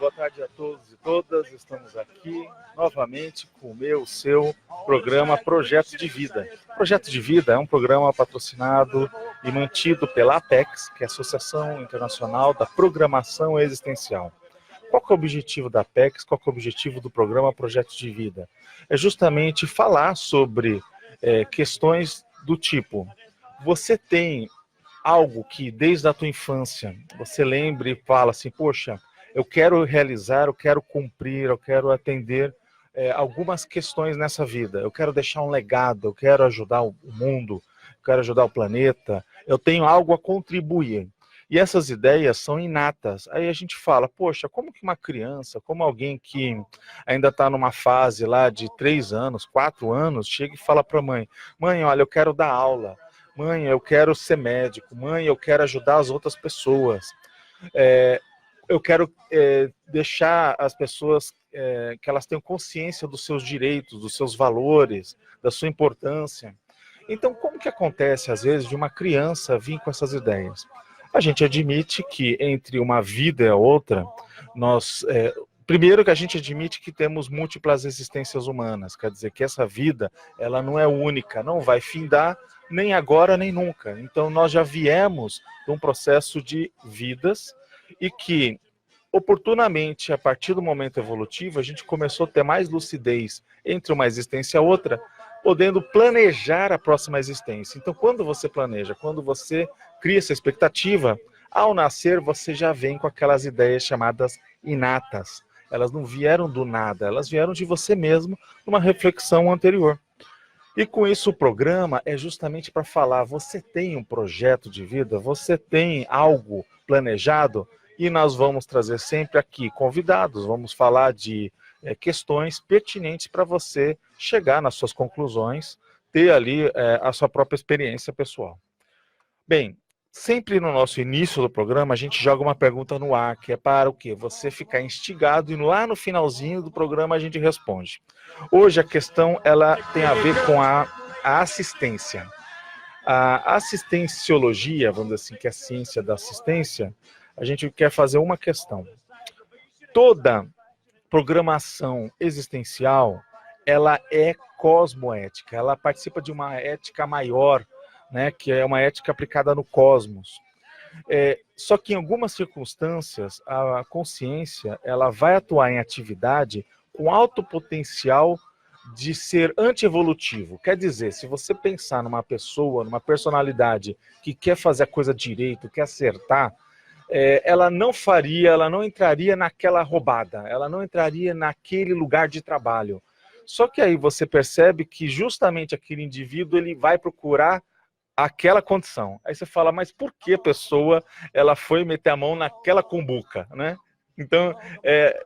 boa tarde a todos e todas. Estamos aqui novamente com o seu programa Projeto de Vida. Projeto de Vida é um programa patrocinado e mantido pela Apex, que é a Associação Internacional da Programação Existencial. Qual que é o objetivo da Apex? Qual que é o objetivo do programa Projeto de Vida? É justamente falar sobre questões do tipo: você tem algo que desde a tua infância você lembre e fala assim, poxa, eu quero realizar, eu quero cumprir, eu quero atender algumas questões nessa vida, eu quero deixar um legado, eu quero ajudar o mundo, eu quero ajudar o planeta, eu tenho algo a contribuir. E essas ideias são inatas. Aí a gente fala, poxa, como que uma criança, como alguém que ainda está numa fase lá de 3 anos, 4 anos, chega e fala para a mãe, mãe, olha, eu quero dar aula, mãe, eu quero ser médico, mãe, eu quero ajudar as outras pessoas, eu quero deixar as pessoas que elas tenham consciência dos seus direitos, dos seus valores, da sua importância. Então, como que acontece, às vezes, de uma criança vir com essas ideias? A gente admite que entre uma vida e a outra, primeiro que a gente admite que temos múltiplas existências humanas, quer dizer que essa vida, ela não é única, não vai findar nem agora nem nunca. Então nós já viemos de um processo de vidas e que, oportunamente, a partir do momento evolutivo, a gente começou a ter mais lucidez entre uma existência e a outra, podendo planejar a próxima existência. Então, quando você planeja, quando você cria essa expectativa, ao nascer você já vem com aquelas ideias chamadas inatas. Elas não vieram do nada, elas vieram de você mesmo, numa reflexão anterior. E com isso o programa é justamente para falar, você tem um projeto de vida, você tem algo planejado, e nós vamos trazer sempre aqui convidados, vamos falar de questões pertinentes para você chegar nas suas conclusões, ter ali a sua própria experiência pessoal. Bem, sempre no nosso início do programa a gente joga uma pergunta no ar, que é para o quê? Você ficar instigado e lá no finalzinho do programa a gente responde. Hoje a questão ela tem a ver com a assistência. A assistenciologia, vamos dizer assim, que é a ciência da assistência, a gente quer fazer uma questão. Toda programação existencial, ela é cosmoética, ela participa de uma ética maior, né, que é uma ética aplicada no cosmos. Só que em algumas circunstâncias, a consciência ela vai atuar em atividade com alto potencial de ser antievolutivo. Quer dizer, se você pensar numa pessoa, numa personalidade que quer fazer a coisa direito, quer acertar, ela não entraria naquela roubada, ela não entraria naquele lugar de trabalho. Só que aí você percebe que justamente aquele indivíduo ele vai procurar aquela condição. Aí você fala, mas por que a pessoa ela foi meter a mão naquela cumbuca, né? Então,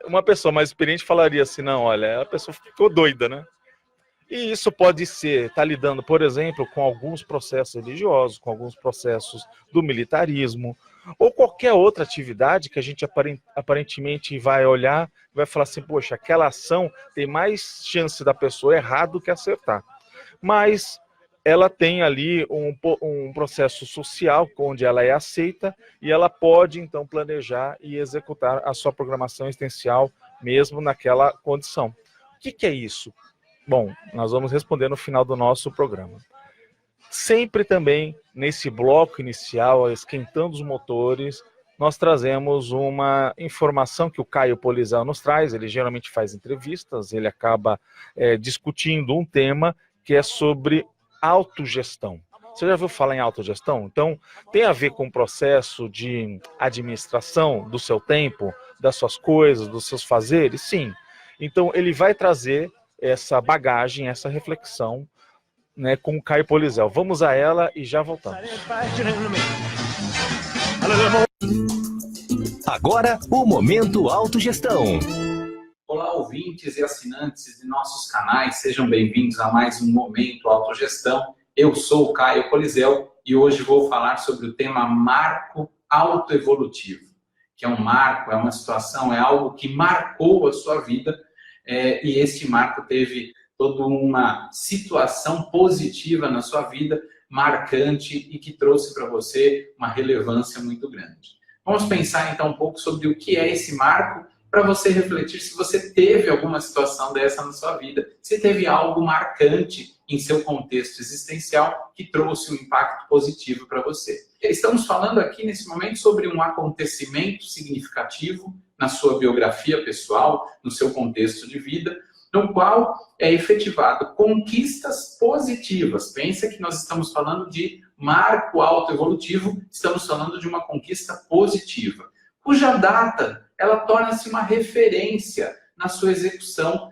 uma pessoa mais experiente falaria assim, não, olha, a pessoa ficou doida, né? E isso pode ser, tá lidando, por exemplo, com alguns processos religiosos, com alguns processos do militarismo, ou qualquer outra atividade que a gente aparentemente vai olhar e vai falar assim, poxa, aquela ação tem mais chance da pessoa errar do que acertar. Mas ela tem ali um processo social onde ela é aceita e ela pode, então, planejar e executar a sua programação existencial mesmo naquela condição. O que é isso? Bom, nós vamos responder no final do nosso programa. Sempre também, nesse bloco inicial, esquentando os motores, nós trazemos uma informação que o Caio Polizal nos traz. Ele geralmente faz entrevistas, ele acaba discutindo um tema que é sobre autogestão. Você já ouviu falar em autogestão? Então, tem a ver com o processo de administração do seu tempo, das suas coisas, dos seus fazeres? Sim. Então, ele vai trazer essa bagagem, essa reflexão, né, com o Caio Polizel. Vamos a ela e já voltamos. Agora, o Momento Autogestão. Olá, ouvintes e assinantes de nossos canais, sejam bem-vindos a mais um Momento Autogestão. Eu sou o Caio Polizel e hoje vou falar sobre o tema marco autoevolutivo, que é um marco, é uma situação, é algo que marcou a sua vida, e este marco teve toda uma situação positiva na sua vida, marcante e que trouxe para você uma relevância muito grande. Vamos pensar então um pouco sobre o que é esse marco, para você refletir se você teve alguma situação dessa na sua vida, se teve algo marcante em seu contexto existencial que trouxe um impacto positivo para você. Estamos falando aqui nesse momento sobre um acontecimento significativo na sua biografia pessoal, no seu contexto de vida, no qual é efetivado conquistas positivas. Pensa que nós estamos falando de marco autoevolutivo, estamos falando de uma conquista positiva, cuja data ela torna-se uma referência na sua execução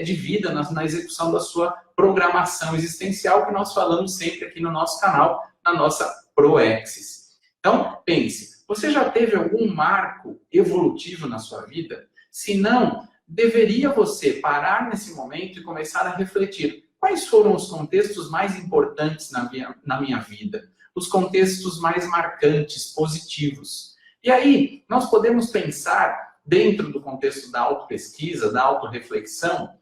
de vida, na execução da sua programação existencial, que nós falamos sempre aqui no nosso canal, na nossa Proexis. Então, pense, você já teve algum marco evolutivo na sua vida? Se não, deveria você parar nesse momento e começar a refletir quais foram os contextos mais importantes na minha vida, os contextos mais marcantes, positivos. E aí, nós podemos pensar, dentro do contexto da autopesquisa, da autorreflexão,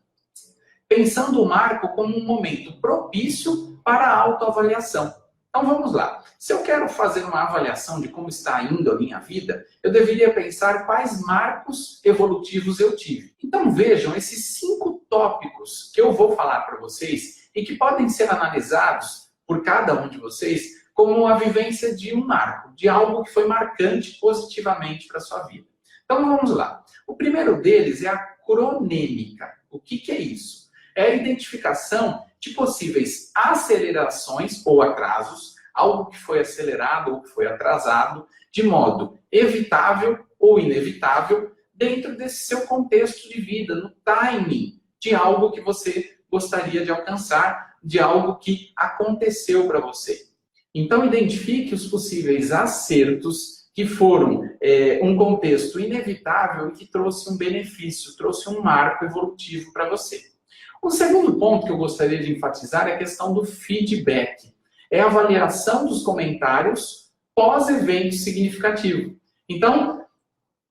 pensando o marco como um momento propício para a autoavaliação. Então vamos lá. Se eu quero fazer uma avaliação de como está indo a minha vida, eu deveria pensar quais marcos evolutivos eu tive. Então vejam esses 5 tópicos que eu vou falar para vocês e que podem ser analisados por cada um de vocês como a vivência de um marco, de algo que foi marcante positivamente para a sua vida. Então vamos lá. O primeiro deles é a cronêmica. O que é isso? É a identificação de possíveis acelerações ou atrasos, algo que foi acelerado ou que foi atrasado, de modo evitável ou inevitável, dentro desse seu contexto de vida, no timing de algo que você gostaria de alcançar, de algo que aconteceu para você. Então, identifique os possíveis acertos que foram um contexto inevitável e que trouxe um benefício, trouxe um marco evolutivo para você. O segundo ponto que eu gostaria de enfatizar é a questão do feedback. É a avaliação dos comentários pós-evento significativo. Então,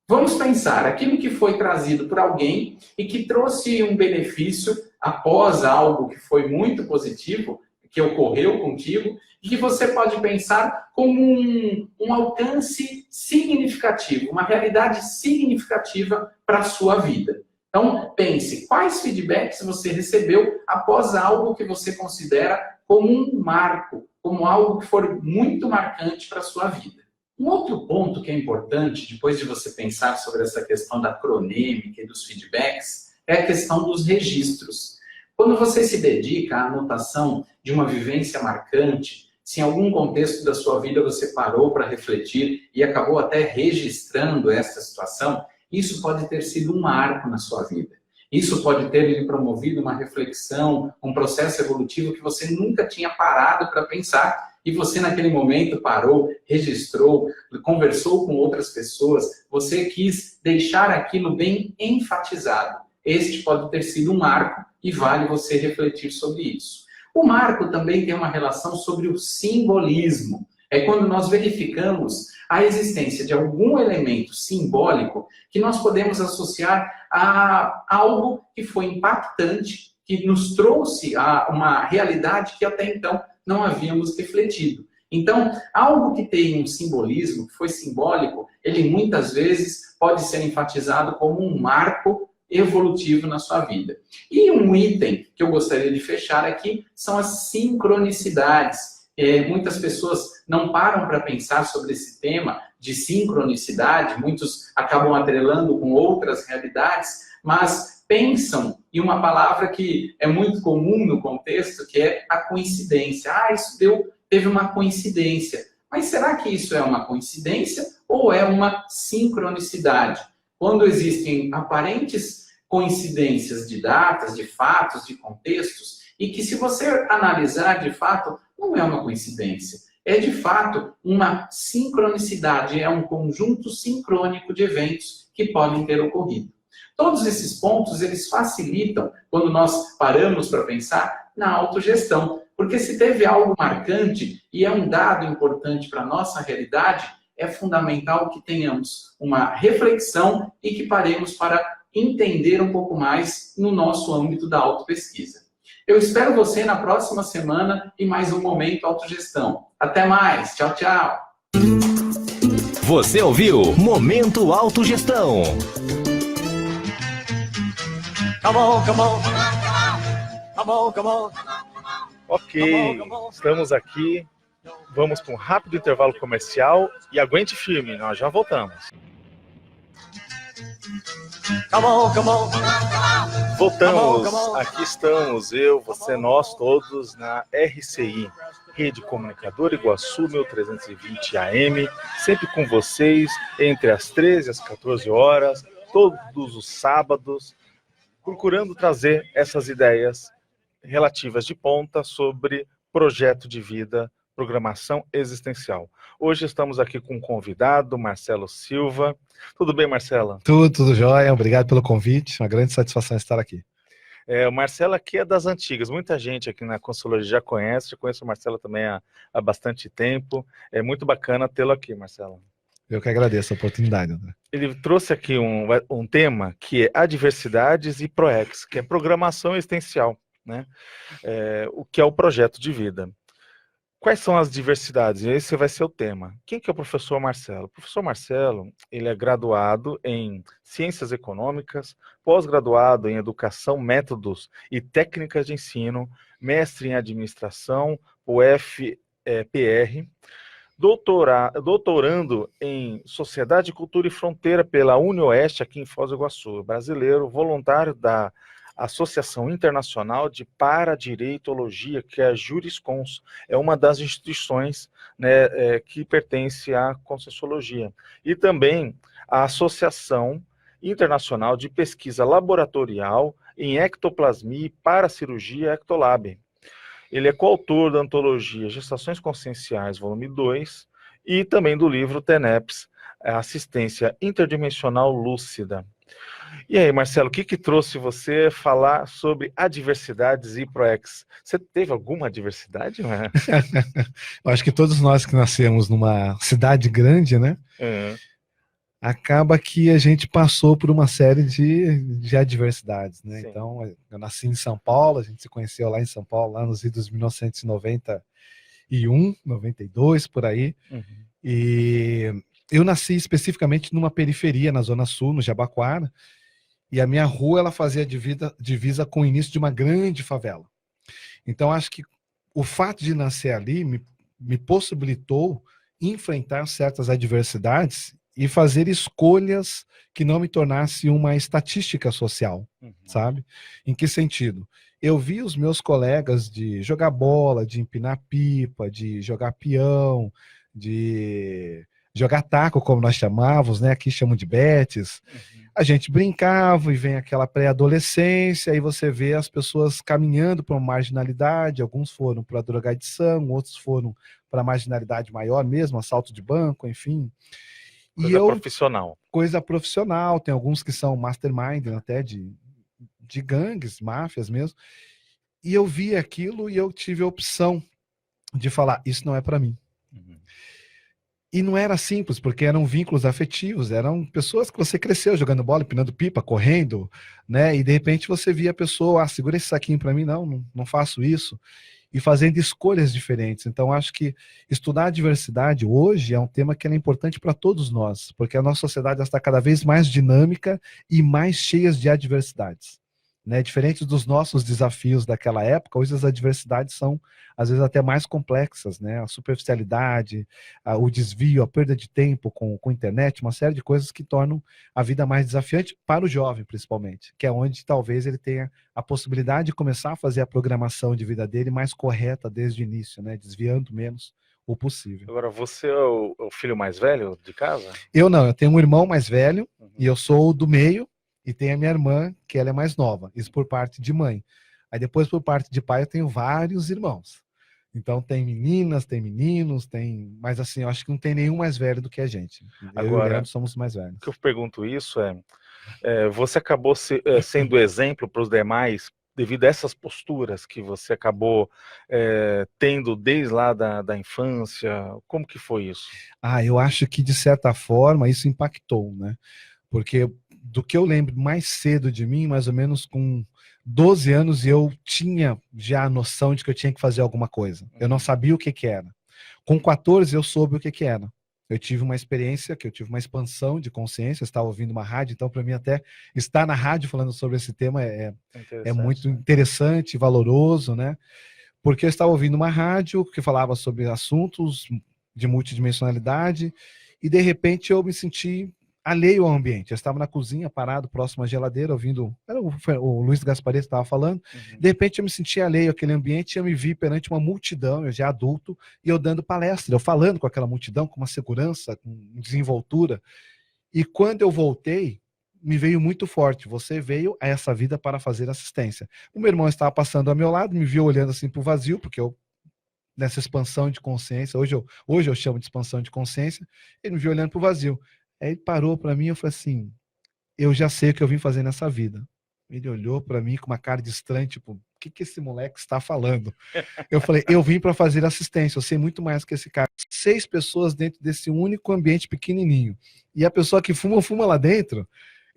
vamos pensar aquilo que foi trazido por alguém e que trouxe um benefício após algo que foi muito positivo, que ocorreu contigo, e que você pode pensar como um alcance significativo, uma realidade significativa para a sua vida. Então, pense, quais feedbacks você recebeu após algo que você considera como um marco, como algo que for muito marcante para a sua vida. Um outro ponto que é importante, depois de você pensar sobre essa questão da cronêmica e dos feedbacks, é a questão dos registros. Quando você se dedica à anotação de uma vivência marcante, se em algum contexto da sua vida você parou para refletir e acabou até registrando essa situação, isso pode ter sido um marco na sua vida. Isso pode ter lhe promovido uma reflexão, um processo evolutivo que você nunca tinha parado para pensar e você naquele momento parou, registrou, conversou com outras pessoas, você quis deixar aquilo bem enfatizado. Este pode ter sido um marco e vale você refletir sobre isso. O marco também tem uma relação sobre o simbolismo. É quando nós verificamos a existência de algum elemento simbólico que nós podemos associar a algo que foi impactante, que nos trouxe a uma realidade que até então não havíamos refletido. Então, algo que tem um simbolismo, que foi simbólico, ele muitas vezes pode ser enfatizado como um marco evolutivo na sua vida. E um item que eu gostaria de fechar aqui são as sincronicidades. Muitas pessoas não param para pensar sobre esse tema de sincronicidade, muitos acabam atrelando com outras realidades, mas pensam em uma palavra que é muito comum no contexto, que é a coincidência. Isso teve uma coincidência. Mas será que isso é uma coincidência ou é uma sincronicidade? Quando existem aparentes coincidências de datas, de fatos, de contextos, e que se você analisar de fato, não é uma coincidência. É de fato uma sincronicidade, é um conjunto sincrônico de eventos que podem ter ocorrido. Todos esses pontos, eles facilitam quando nós paramos para pensar na autogestão. Porque se teve algo marcante e é um dado importante para a nossa realidade, é fundamental que tenhamos uma reflexão e que paremos para entender um pouco mais no nosso âmbito da autopesquisa. Eu espero você na próxima semana em mais um Momento Autogestão. Até mais. Tchau, tchau. Você ouviu Momento Autogestão. Come on, come on. Come on, come on. Ok, estamos aqui. Vamos para um rápido intervalo comercial e aguente firme, nós já voltamos. Come on, come on. Voltamos, aqui estamos, eu, você, nós todos na RCI, Rede Comunicadora Iguaçu 1320 AM, sempre com vocês entre as 13 e as 14 horas, todos os sábados, procurando trazer essas ideias relativas de ponta sobre projeto de vida, programação existencial. Hoje estamos aqui com um convidado, Marcelo Silva. Tudo bem, Marcelo? Tudo jóia. Obrigado pelo convite. Uma grande satisfação estar aqui. O Marcelo aqui é das antigas. Muita gente aqui na Consulologia já conheço o Marcelo também há bastante tempo. É muito bacana tê-lo aqui, Marcelo. Eu que agradeço a oportunidade, André. Ele trouxe aqui um tema que é adversidades e ProEx, que é programação existencial, né? O que é o projeto de vida. Quais são as diversidades? Esse vai ser o tema. Quem que é o professor Marcelo? O professor Marcelo, ele é graduado em Ciências Econômicas, pós-graduado em Educação, Métodos e Técnicas de Ensino, mestre em Administração, UFPR, doutorando em Sociedade, Cultura e Fronteira pela UniOeste, aqui em Foz do Iguaçu, brasileiro, voluntário da Associação Internacional de Paradireitologia, que é a Juriscons, é uma das instituições, né, que pertence à Conscienciologia, e também a Associação Internacional de Pesquisa Laboratorial em Ectoplasmia e Paracirurgia Ectolab. Ele é coautor da antologia Gestações Conscienciais, volume 2, e também do livro TENEPS, Assistência Interdimensional Lúcida. E aí, Marcelo, o que trouxe você falar sobre adversidades e ProEx? Você teve alguma adversidade? Né? Eu acho que todos nós que nascemos numa cidade grande, né? Acaba que a gente passou por uma série de adversidades, né? Sim. Então, eu nasci em São Paulo, a gente se conheceu lá em São Paulo, lá nos idos de 1991, 92, por aí. Uhum. E eu nasci especificamente numa periferia, na Zona Sul, no Jabaquara, e a minha rua ela fazia divisa com o início de uma grande favela. Então, acho que o fato de nascer ali me possibilitou enfrentar certas adversidades e fazer escolhas que não me tornasse uma estatística social, sabe? Em que sentido? Eu vi os meus colegas de jogar bola, de empinar pipa, de jogar peão, de jogar taco, como nós chamávamos, né? Aqui chamam de betes. A gente brincava e vem aquela pré-adolescência, aí você vê as pessoas caminhando para uma marginalidade, alguns foram para a drogadição, outros foram para a marginalidade maior mesmo, assalto de banco, enfim. Profissional. Coisa profissional, tem alguns que são mastermind até de gangues, máfias mesmo. E eu vi aquilo e eu tive a opção de falar, isso não é para mim. E não era simples, porque eram vínculos afetivos, eram pessoas que você cresceu jogando bola, empinando pipa, correndo, né? E de repente você via a pessoa, segura esse saquinho para mim, não faço isso, e fazendo escolhas diferentes. Então acho que estudar a diversidade hoje é um tema que é importante para todos nós, porque a nossa sociedade está cada vez mais dinâmica e mais cheia de adversidades. Né? Diferente dos nossos desafios daquela época, hoje as adversidades são, às vezes, até mais complexas, né? A superficialidade, o desvio, a perda de tempo com a internet, uma série de coisas que tornam a vida mais desafiante para o jovem, principalmente, que é onde talvez ele tenha a possibilidade de começar a fazer a programação de vida dele mais correta desde o início, né? Desviando menos o possível. Agora, você é o filho mais velho de casa? Eu não, eu tenho um irmão mais velho, e eu sou o do meio, e tem a minha irmã, que ela é mais nova, isso por parte de mãe. Aí depois, por parte de pai, eu tenho vários irmãos. Então tem meninas, tem meninos, mas assim, eu acho que não tem nenhum mais velho do que a gente. Agora, eu e o Leandro somos mais velhos. O que eu pergunto isso você acabou sendo exemplo para os demais devido a essas posturas que você acabou tendo desde lá da infância? Como que foi isso? Eu acho que de certa forma isso impactou, né? Porque do que eu lembro mais cedo de mim, mais ou menos com 12 anos, eu tinha já a noção de que eu tinha que fazer alguma coisa. Eu não sabia o que era. Com 14 eu soube o que era. Eu tive uma experiência, que eu tive uma expansão de consciência, eu estava ouvindo uma rádio, então para mim até estar na rádio falando sobre esse tema é muito interessante e valoroso, né? Porque eu estava ouvindo uma rádio que falava sobre assuntos de multidimensionalidade e de repente eu me senti alheio ao ambiente. Eu estava na cozinha, parado, próximo à geladeira, ouvindo... Foi o Luiz Gaspareto que estava falando. De repente eu me senti alheio àquele ambiente e eu me vi perante uma multidão, eu já adulto, e eu dando palestra, eu falando com aquela multidão, com uma segurança, com desenvoltura. E quando eu voltei, me veio muito forte. Você veio a essa vida para fazer assistência. O meu irmão estava passando ao meu lado, me viu olhando assim para o vazio, porque eu, nessa expansão de consciência, hoje eu chamo de expansão de consciência, ele me viu olhando para o vazio. Aí ele parou para mim e eu falei assim, eu já sei o que eu vim fazer nessa vida. Ele olhou para mim com uma cara de estranho, tipo, o que esse moleque está falando? Eu falei, eu vim para fazer assistência, eu sei muito mais que esse cara. 6 pessoas dentro desse único ambiente pequenininho. E a pessoa que fuma lá dentro.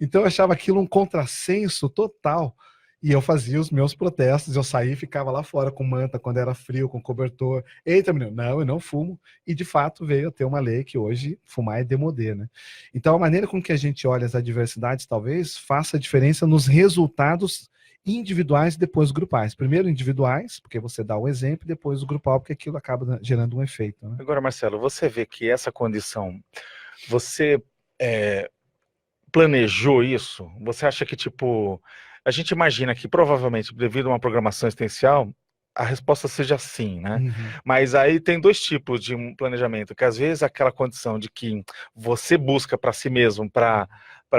Então eu achava aquilo um contrassenso total. E eu fazia os meus protestos, eu saía e ficava lá fora com manta quando era frio, com cobertor. Eita, menino, não, eu não fumo. E de fato veio a ter uma lei que hoje fumar é demodê, né? Então a maneira com que a gente olha as adversidades talvez faça diferença nos resultados individuais e depois grupais. Primeiro individuais, porque você dá o exemplo, e depois o grupal, porque aquilo acaba gerando um efeito, né? Agora, Marcelo, você vê que essa condição, você planejou isso? Você acha que, tipo, a gente imagina que provavelmente, devido a uma programação existencial, a resposta seja sim, né? Mas aí tem 2 tipos de um planejamento, que às vezes aquela condição de que você busca para si mesmo, para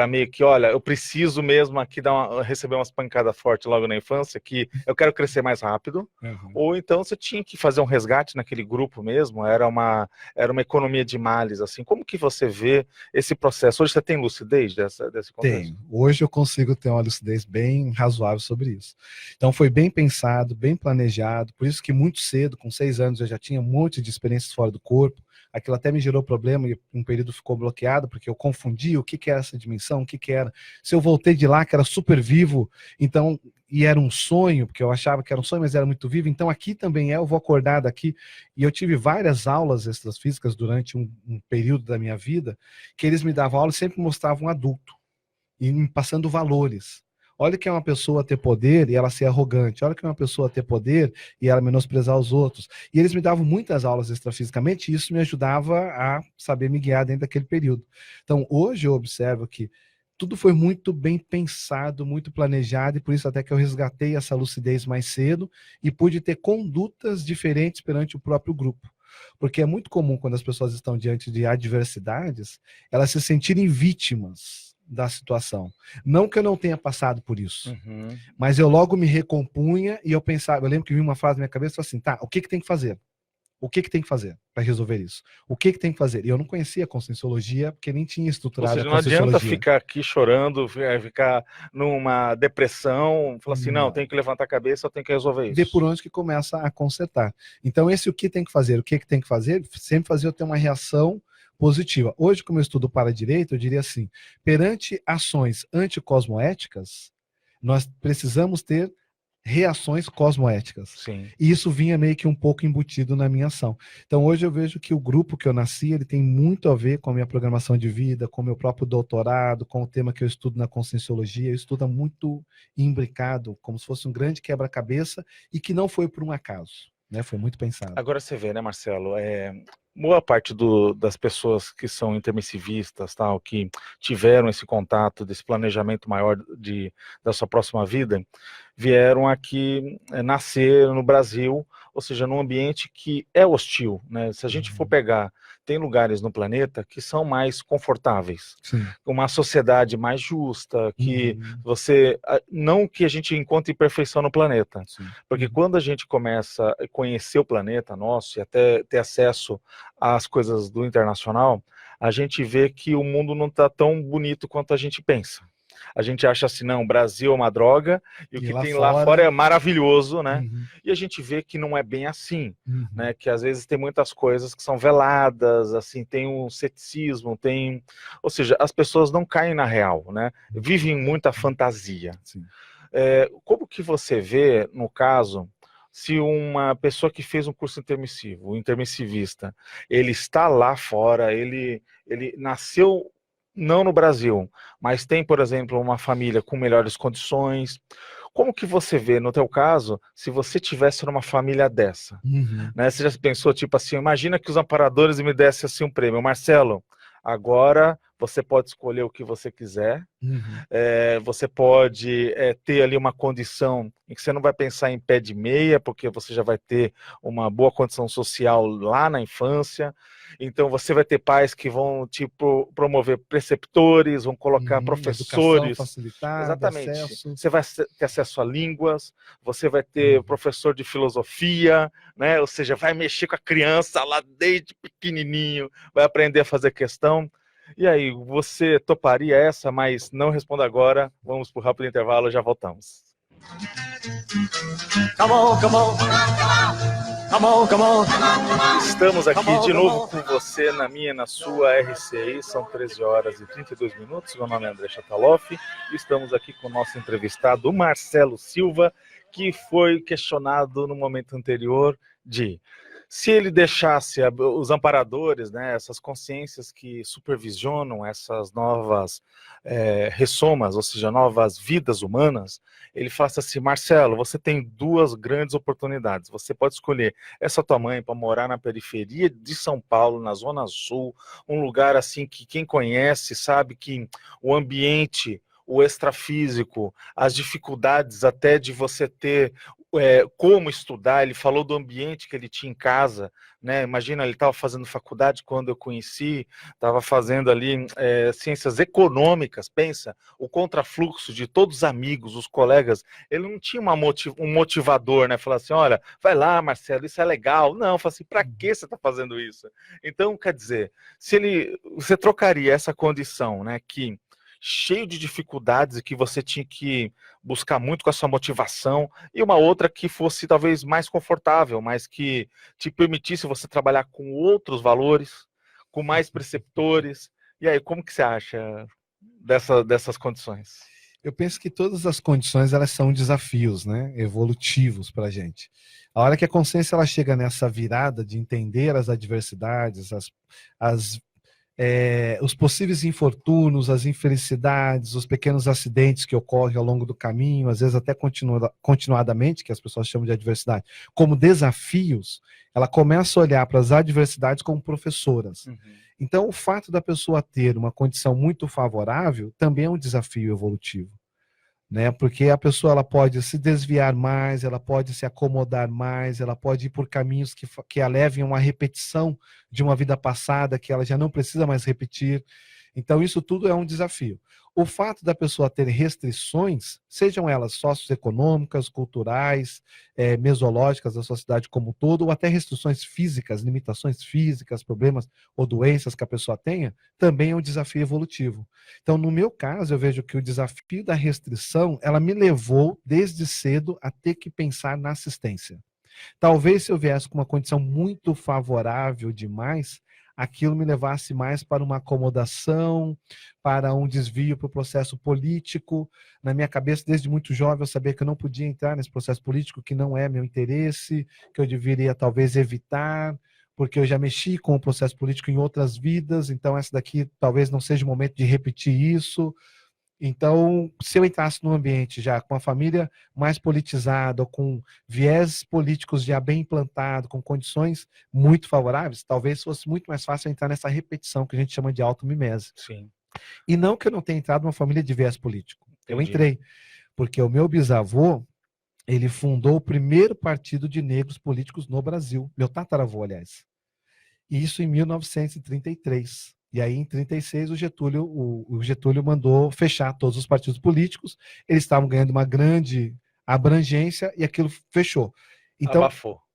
meio que, olha, eu preciso mesmo aqui receber umas pancadas fortes logo na infância, que eu quero crescer mais rápido, ou então você tinha que fazer um resgate naquele grupo mesmo, era uma economia de males, assim. Como que você vê esse processo? Hoje você tem lucidez desse contexto? Tenho. Hoje eu consigo ter uma lucidez bem razoável sobre isso. Então foi bem pensado, bem planejado, por isso que muito cedo, com 6 anos, eu já tinha um monte de experiências fora do corpo. Aquilo até me gerou problema e um período ficou bloqueado, porque eu confundi o que era essa dimensão, o que era. Se eu voltei de lá, que era super vivo, então, e era um sonho, porque eu achava que era um sonho, mas era muito vivo, então aqui também eu vou acordar daqui. E eu tive várias aulas extrafísicas durante um período da minha vida, que eles me davam aula e sempre mostravam um adulto, e me passando valores. Olha que é uma pessoa ter poder e ela ser arrogante. Olha que é uma pessoa ter poder e ela menosprezar os outros. E eles me davam muitas aulas extrafisicamente e isso me ajudava a saber me guiar dentro daquele período. Então, hoje eu observo que tudo foi muito bem pensado, muito planejado e por isso até que eu resgatei essa lucidez mais cedo e pude ter condutas diferentes perante o próprio grupo. Porque é muito comum quando as pessoas estão diante de adversidades, elas se sentirem vítimas da situação. Não que eu não tenha passado por isso, mas eu logo me recompunha e eu pensava, eu lembro que vinha uma frase na minha cabeça assim, tá, o que tem que fazer? O que tem que fazer para resolver isso? O que tem que fazer? E eu não conhecia a Conscienciologia, porque nem tinha estruturado. Ou seja, não adianta ficar aqui chorando, ficar numa depressão, falar assim, não, tem que levantar a cabeça, eu tenho que resolver isso. Ver por onde que começa a consertar. Então esse o que tem que fazer, o que tem que fazer, sempre fazia eu ter uma reação positiva. Hoje, como eu estudo para direito, eu diria assim, perante ações anticosmoéticas, nós precisamos ter reações cosmoéticas. Sim. E isso vinha meio que um pouco embutido na minha ação. Então hoje eu vejo que o grupo que eu nasci, ele tem muito a ver com a minha programação de vida, com o meu próprio doutorado, com o tema que eu estudo na Conscienciologia. Eu estudo muito imbricado, como se fosse um grande quebra-cabeça e que não foi por um acaso, né? Foi muito pensado. Agora você vê, né, Marcelo, boa parte das pessoas que são intermissivistas, tal, que tiveram esse contato, desse planejamento maior da sua próxima vida, vieram aqui nascer no Brasil, ou seja, num ambiente que é hostil, né? Se a gente for pegar, tem lugares no planeta que são mais confortáveis, Sim. Uma sociedade mais justa, que não que a gente encontre perfeição no planeta, porque quando a gente começa a conhecer o planeta nosso e até ter acesso às coisas do internacional, a gente vê que o mundo não está tão bonito quanto a gente pensa. A gente acha assim, não, o Brasil é uma droga e o que tem lá fora é maravilhoso, né? E a gente vê que não é bem assim, né? Que às vezes tem muitas coisas que são veladas, assim, tem um ceticismo, ou seja, as pessoas não caem na real, né? Vivem muita fantasia. Como que você vê, no caso, se uma pessoa que fez um curso intermissivo, um intermissivista, ele está lá fora, ele nasceu não no Brasil, mas tem, por exemplo, uma família com melhores condições. Como que você vê, no teu caso, se você tivesse numa família dessa? Né? Você já pensou, tipo assim, imagina que os amparadores me dessem assim um prêmio. Marcelo, agora você pode escolher o que você quiser, você pode ter ali uma condição em que você não vai pensar em pé de meia, porque você já vai ter uma boa condição social lá na infância. Então você vai ter pais que vão tipo promover preceptores, vão colocar professores, facilitada, exatamente. acesso. Você vai ter acesso a línguas, você vai ter professor de filosofia, né? Ou seja, vai mexer com a criança lá desde pequenininho, vai aprender a fazer questão. E aí, você toparia essa, mas não responda agora. Vamos para o rápido intervalo, já voltamos. Come on, come on. Come on, come on. Estamos aqui de novo com você, na minha, na sua RCI. São 13 horas e 32 minutos. Meu nome é André Chataloff e estamos aqui com o nosso entrevistado, o Marcelo Silva, que foi questionado no momento anterior de se ele deixasse os amparadores, né, essas consciências que supervisionam essas novas ressomas, ou seja, novas vidas humanas, ele fala assim: Marcelo, você tem duas grandes oportunidades. Você pode escolher essa tua mãe para morar na periferia de São Paulo, na Zona Sul, um lugar assim que quem conhece sabe que o ambiente, o extrafísico, as dificuldades até de você ter como estudar. Ele falou do ambiente que ele tinha em casa, né? Imagina, ele estava fazendo faculdade quando eu conheci, estava fazendo ali ciências econômicas, pensa, o contrafluxo de todos os amigos, os colegas, ele não tinha um motivador, né? Falar assim, olha, vai lá, Marcelo, isso é legal. Não, fala assim, para que você está fazendo isso? Então, quer dizer, você trocaria essa condição, né, que cheio de dificuldades e que você tinha que buscar muito com a sua motivação, e uma outra que fosse talvez mais confortável, mas que te permitisse você trabalhar com outros valores, com mais preceptores. E aí, como que você acha dessas condições? Eu penso que todas as condições, elas são desafios, né, evolutivos para a gente. A hora que a consciência ela chega nessa virada de entender as adversidades, os possíveis infortúnios, as infelicidades, os pequenos acidentes que ocorrem ao longo do caminho, às vezes até continuadamente, que as pessoas chamam de adversidade, como desafios, ela começa a olhar para as adversidades como professoras. Então, o fato da pessoa ter uma condição muito favorável também é um desafio evolutivo, né? Porque a pessoa ela pode se desviar mais, ela pode se acomodar mais, ela pode ir por caminhos que a levem a uma repetição de uma vida passada que ela já não precisa mais repetir. Então isso tudo é um desafio. O fato da pessoa ter restrições, sejam elas socioeconômicas, culturais, mesológicas da sociedade como um todo, ou até restrições físicas, limitações físicas, problemas ou doenças que a pessoa tenha, também é um desafio evolutivo. Então, no meu caso, eu vejo que o desafio da restrição, ela me levou desde cedo a ter que pensar na assistência. Talvez se eu viesse com uma condição muito favorável demais, aquilo me levasse mais para uma acomodação, para um desvio para o processo político. Na minha cabeça, desde muito jovem, eu sabia que eu não podia entrar nesse processo político, que não é meu interesse, que eu deveria talvez evitar, porque eu já mexi com o processo político em outras vidas, então essa daqui talvez não seja o momento de repetir isso. Então, se eu entrasse num ambiente já com a família mais politizada, ou com viés políticos já bem implantado, com condições muito favoráveis, talvez fosse muito mais fácil entrar nessa repetição que a gente chama de automimese. Sim. E não que eu não tenha entrado numa família de viés político. Entendi. Eu entrei, porque o meu bisavô, ele fundou o primeiro partido de negros políticos no Brasil. Meu tataravô, aliás. E isso em 1933. E aí, em 36, o Getúlio mandou fechar todos os partidos políticos. Eles estavam ganhando uma grande abrangência e aquilo fechou. Então,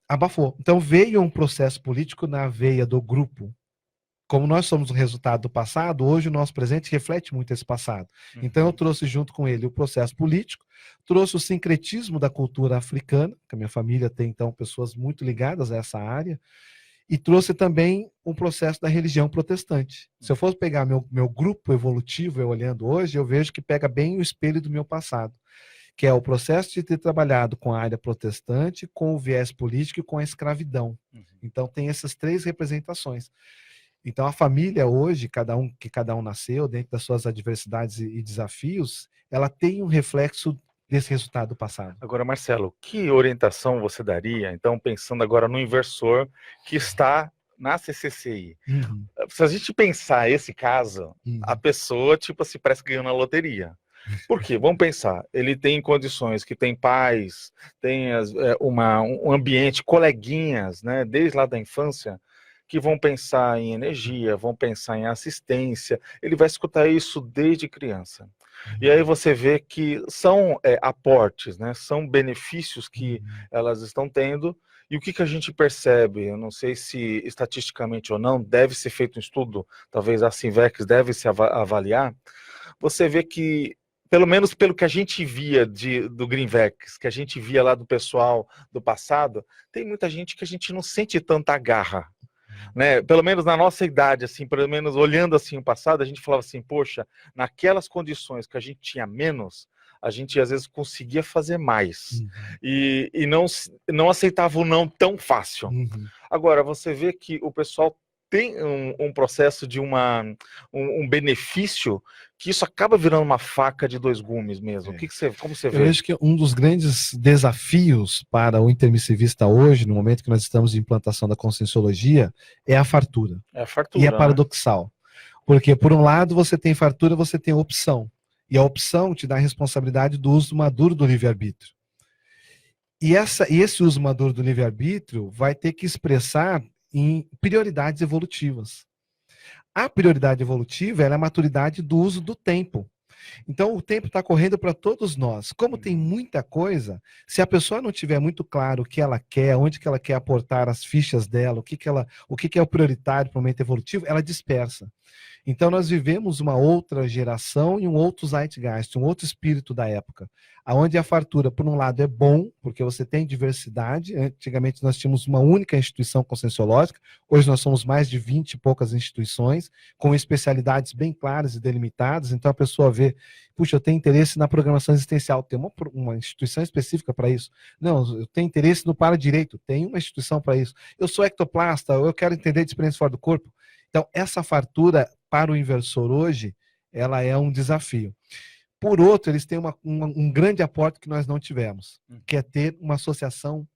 abafou. Então, veio um processo político na veia do grupo. Como nós somos o resultado do passado, hoje o nosso presente reflete muito esse passado. Então, eu trouxe junto com ele o processo político, trouxe o sincretismo da cultura africana, que a minha família tem, então, pessoas muito ligadas a essa área, e trouxe também um processo da religião protestante. Se eu fosse pegar meu grupo evolutivo, eu olhando hoje, eu vejo que pega bem o espelho do meu passado. que é o processo de ter trabalhado com a área protestante, com o viés político e com a escravidão. Então tem essas 3 representações. Então a família hoje, cada um nasceu dentro das suas adversidades e desafios, ela tem um reflexo desse resultado passado. Agora, Marcelo, que orientação você daria, então, pensando agora no inversor que está na CCCI? Se a gente pensar esse caso, a pessoa, tipo assim, parece que ganhou na loteria. Por quê? Vamos pensar, ele tem condições que tem pais, tem um ambiente, coleguinhas, né, desde lá da infância, que vão pensar em energia, vão pensar em assistência, ele vai escutar isso desde criança. E aí você vê que são aportes, né? São benefícios que elas estão tendo. E o que a gente percebe, eu não sei se estatisticamente ou não, deve ser feito um estudo, talvez a Sinvex deve se avaliar, você vê que, pelo menos pelo que a gente via do Greenvex, que a gente via lá do pessoal do passado, tem muita gente que a gente não sente tanta garra. Né? Pelo menos na nossa idade, assim, pelo menos olhando assim o passado, a gente falava assim, poxa, naquelas condições que a gente tinha menos, a gente às vezes conseguia fazer mais e não aceitava o não tão fácil. Agora, você vê que o pessoal tem um processo de um benefício que isso acaba virando uma faca de 2 gumes mesmo. Como você vê? Eu vejo que um dos grandes desafios para o intermissivista hoje, no momento que nós estamos de implantação da conscienciologia, é a fartura. É a fartura, e é paradoxal. Porque, por um lado, você tem fartura, você tem opção. E a opção te dá a responsabilidade do uso maduro do livre-arbítrio. E esse uso maduro do livre-arbítrio vai ter que expressar em prioridades evolutivas. A prioridade evolutiva é a maturidade do uso do tempo. Então, o tempo está correndo para todos nós. Como tem muita coisa, se a pessoa não tiver muito claro o que ela quer, onde que ela quer aportar as fichas dela, o que é o prioritário para o momento evolutivo, ela dispersa. Então, nós vivemos uma outra geração e um outro zeitgeist, um outro espírito da época, onde a fartura, por um lado, é bom, porque você tem diversidade. Antigamente, nós tínhamos uma única instituição conscienciológica, hoje nós somos mais de 20 e poucas instituições, com especialidades bem claras e delimitadas. Então, a pessoa vê, puxa, eu tenho interesse na programação existencial, tem uma instituição específica para isso. Não, eu tenho interesse no para-direito, tem uma instituição para isso. Eu sou ectoplasta, eu quero entender de experiência fora do corpo. Então, essa fartura para o inversor hoje, ela é um desafio. Por outro, eles têm um grande aporte que nós não tivemos, que é ter uma associação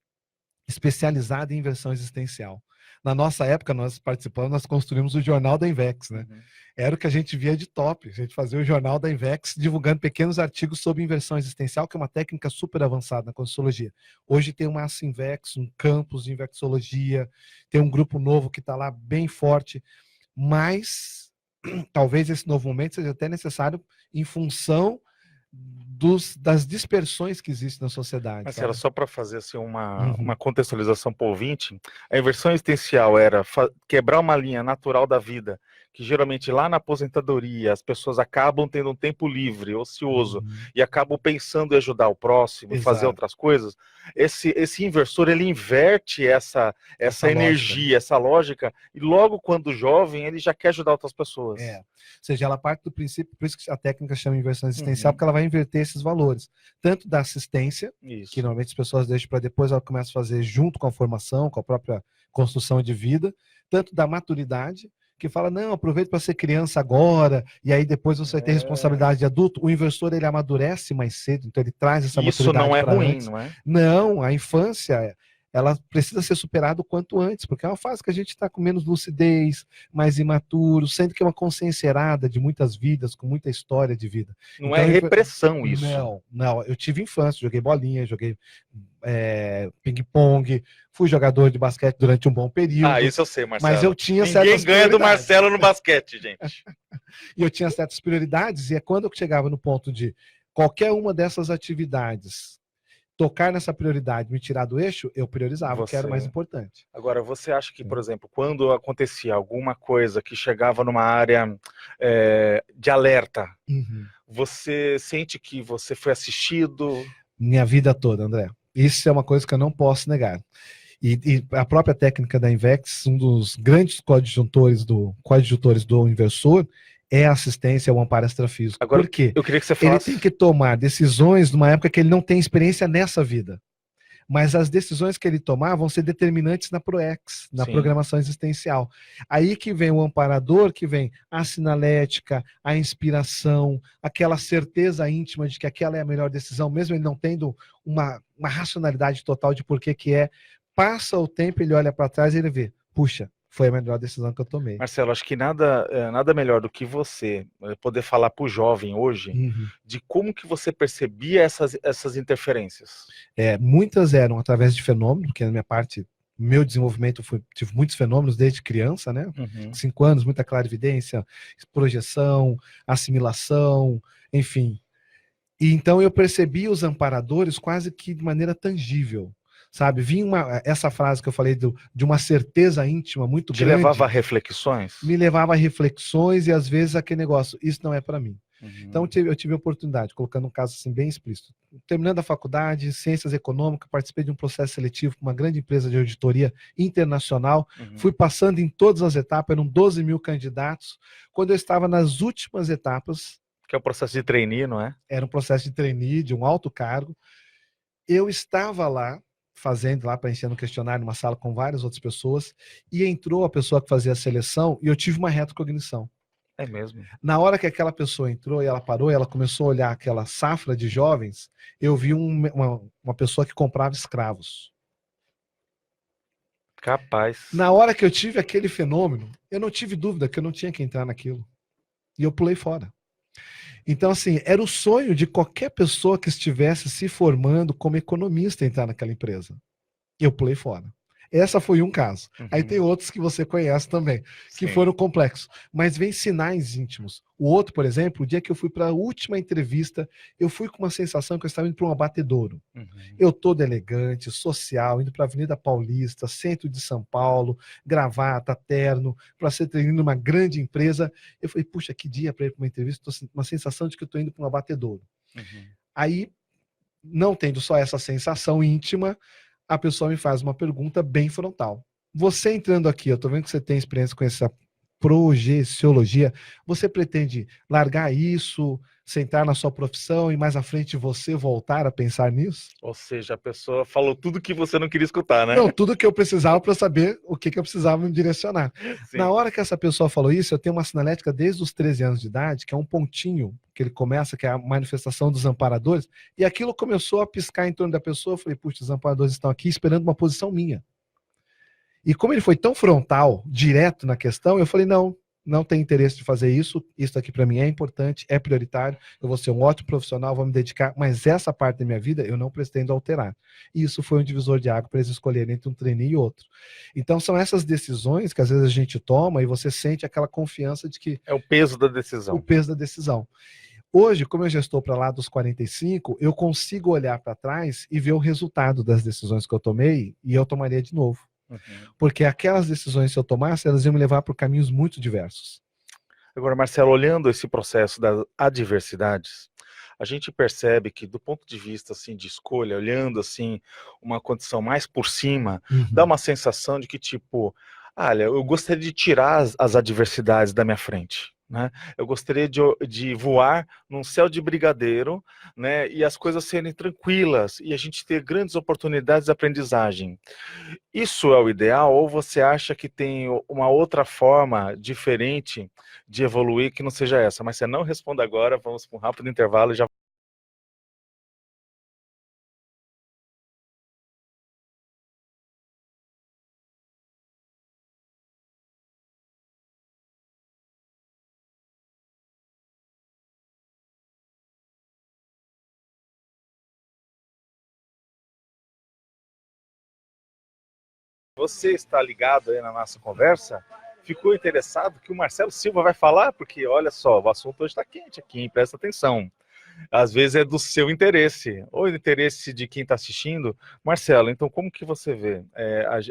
especializada em inversão existencial. Na nossa época, nós participamos, nós construímos o Jornal da Invex, né? Era o que a gente via de top, a gente fazia o Jornal da Invex, divulgando pequenos artigos sobre inversão existencial, que é uma técnica super avançada na conscienciologia. Hoje tem uma Invex, um campus de Invexologia, tem um grupo novo que está lá bem forte, mas talvez esse novo momento seja até necessário em função das dispersões que existem na sociedade. Mas era só para fazer assim, uma contextualização para o ouvinte, a inversão existencial era quebrar uma linha natural da vida, que geralmente lá na aposentadoria as pessoas acabam tendo um tempo livre, ocioso, e acabam pensando em ajudar o próximo, e fazer outras coisas. Esse inversor, ele inverte essa energia, essa lógica, e logo quando jovem, ele já quer ajudar outras pessoas. Ou seja, ela parte do princípio, por isso que a técnica chama inversão existencial, porque ela vai inverter esses valores. Tanto da assistência, que normalmente as pessoas deixam para depois, ela começa a fazer junto com a formação, com a própria construção de vida, tanto da maturidade, que fala, não, aproveita para ser criança agora, e aí depois você vai ter responsabilidade de adulto. O inversor, ele amadurece mais cedo, então ele traz essa maturidade. Isso não é ruim, antes. Não é? Não, a infância, ela precisa ser superada o quanto antes, porque é uma fase que a gente está com menos lucidez, mais imaturo, sendo que é uma consciência errada de muitas vidas, com muita história de vida. Não então, é repressão isso. Não, eu tive infância, joguei bolinha, joguei ping-pong, fui jogador de basquete durante um bom período. Isso eu sei, Marcelo. Mas eu tinha certas prioridades. Ninguém ganha do Marcelo no basquete, gente. E eu tinha certas prioridades, e é quando eu chegava no ponto de qualquer uma dessas atividades tocar nessa prioridade, me tirar do eixo, eu priorizava, que era o mais importante. Agora, você acha que, por exemplo, quando acontecia alguma coisa que chegava numa área de alerta, você sente que você foi assistido? Minha vida toda, André. Isso é uma coisa que eu não posso negar. E a própria técnica da Invex, um dos grandes coadjutores do inversor, é assistência ao amparo extrafísico. Agora, Por quê? eu queria que você Ele falasse... tem que tomar decisões numa época que ele não tem experiência nessa vida. Mas as decisões que ele tomar vão ser determinantes na PROEX, na Sim. programação existencial. Aí que vem o amparador, que vem a sinalética, a inspiração, aquela certeza íntima de que aquela é a melhor decisão, mesmo ele não tendo uma racionalidade total de por que é. Passa o tempo, ele olha para trás e ele vê, puxa, foi a melhor decisão que eu tomei. Marcelo, acho que nada melhor do que você poder falar para o jovem hoje de como que você percebia essas interferências. Muitas eram através de fenômenos, porque na minha parte, meu desenvolvimento, tive muitos fenômenos desde criança, né? 5 anos, muita clarividência, projeção, assimilação, enfim. E então eu percebi os amparadores quase que de maneira tangível. Sabe, vinha essa frase que eu falei de uma certeza íntima muito grande. Te levava a reflexões? Me levava a reflexões e às vezes aquele negócio, isso não é para mim. Então eu tive a oportunidade, colocando um caso assim bem explícito. Terminando a faculdade, Ciências Econômicas, participei de um processo seletivo com uma grande empresa de auditoria internacional. Fui passando em todas as etapas, eram 12 mil candidatos. Quando eu estava nas últimas etapas... Que é o processo de trainee, não é? Era um processo de trainee, de um alto cargo. Eu estava lá, preenchendo um questionário numa sala com várias outras pessoas, e entrou a pessoa que fazia a seleção e eu tive uma retrocognição. É mesmo? Na hora que aquela pessoa entrou e ela parou e ela começou a olhar aquela safra de jovens, eu vi uma pessoa que comprava escravos. Capaz. Na hora que eu tive aquele fenômeno, eu não tive dúvida que eu não tinha que entrar naquilo. E eu pulei fora. Então, assim, era o sonho de qualquer pessoa que estivesse se formando como economista entrar naquela empresa. Eu pulei fora. Essa foi um caso. Aí tem outros que você conhece também, que foram complexos. Mas vem sinais íntimos. O outro, por exemplo, o dia que eu fui para a última entrevista, eu fui com uma sensação que eu estava indo para um abatedouro. Eu todo elegante, social, indo para a Avenida Paulista, centro de São Paulo, gravata, terno, para ser treinando numa grande empresa. Eu falei, puxa, que dia para ir para uma entrevista, estou com uma sensação de que eu estou indo para um abatedouro. Aí, não tendo só essa sensação íntima, a pessoa me faz uma pergunta bem frontal. Você entrando aqui, eu estou vendo que você tem experiência com essa projeciologia, você pretende largar isso, sentar na sua profissão e mais à frente você voltar a pensar nisso? Ou seja, a pessoa falou tudo que você não queria escutar, né? Não, tudo que eu precisava para saber o que eu precisava me direcionar. Sim. Na hora que essa pessoa falou isso, eu tenho uma sinalética desde os 13 anos de idade, que é um pontinho que ele começa, que é a manifestação dos amparadores, e aquilo começou a piscar em torno da pessoa. Eu falei, puxa, os amparadores estão aqui esperando uma posição minha. E como ele foi tão frontal, direto na questão, eu falei, não tem interesse de fazer isso aqui para mim é importante, é prioritário, eu vou ser um ótimo profissional, vou me dedicar, mas essa parte da minha vida eu não pretendo alterar. E isso foi um divisor de água para eles escolherem entre um trainee e outro. Então são essas decisões que às vezes a gente toma e você sente aquela confiança de que... É o peso da decisão. O peso da decisão. Hoje, como eu já estou para lá dos 45, eu consigo olhar para trás e ver o resultado das decisões que eu tomei e eu tomaria de novo. Porque aquelas decisões, se eu tomasse, elas iam me levar por caminhos muito diversos. Agora, Marcelo, olhando esse processo das adversidades, a gente percebe que, do ponto de vista assim, de escolha, olhando assim uma condição mais por cima, dá uma sensação de que, tipo, olha, eu gostaria de tirar as adversidades da minha frente. Né? Eu gostaria de voar num céu de brigadeiro, né? E as coisas serem tranquilas e a gente ter grandes oportunidades de aprendizagem. Isso é o ideal ou você acha que tem uma outra forma diferente de evoluir que não seja essa? Mas você não responda agora, vamos para um rápido intervalo e já... Você está ligado aí na nossa conversa? Ficou interessado que o Marcelo Silva vai falar? Porque, olha só, o assunto hoje está quente aqui, hein? Presta atenção. Às vezes é do seu interesse, ou do interesse de quem está assistindo. Marcelo, então como que você vê?